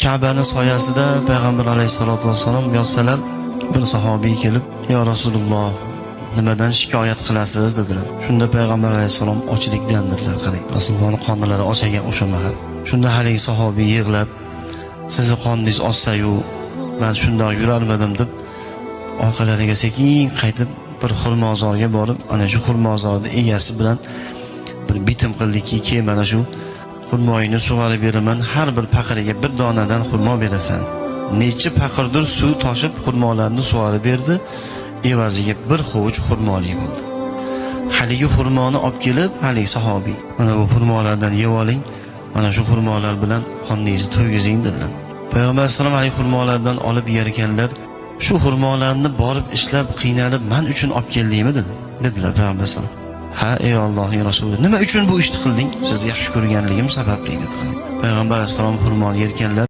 Ka'bani soyasida payg'ambar alayhisolatu vassalom yotsalar, bir sahobiy kelib, "Ya Rasululloh, nimadan shikoyat qilasiz?" dedilar. Shunda payg'ambar alayhisalom ochlikdan dedilar, qarang. Rasulullohning qornlari ochagan o'sha mahal. Shunda haligi sahobiy yig'lab, "Sizni qorningiz ochsa-yu, men shundoq yurarmidim" deb orqalariga sekin qaytib bir xurmozorga borib, ana shu xurmozorning egasi bilan bir bitim qildiki, "Ke mana shu xurmoyini sug'orib beraman, har bir paqiriga bir donadan xurmo berasan." Necha paqirdir suv toshib xurmolarni sug'orib berdi, evaziga bir hovuch xurmoli bo'ldi. Haligi xurmoni olib kelib, haligi sahobiy, "Mana bu xurmolardan yeb oling, mana shu xurmolar bilan qoningizni to'ygizing" dedilar. Payg'ambar sollallohu alayhi vasallam xurmolardan olib yer ekanlar. "Shu xurmolarni borib ishlab qiynalib men uchun olib keldingmi?" dedilar payg'ambar sollallohu alayhi vasallam. "Ha, ey Allohning rasuli, nima uchun bu ishni qilding? Sizni yaxshi ko'rganligim sababli" dedilar. Payg'ambar sollallohu alayhi vasallam xurmoni yerkanlar.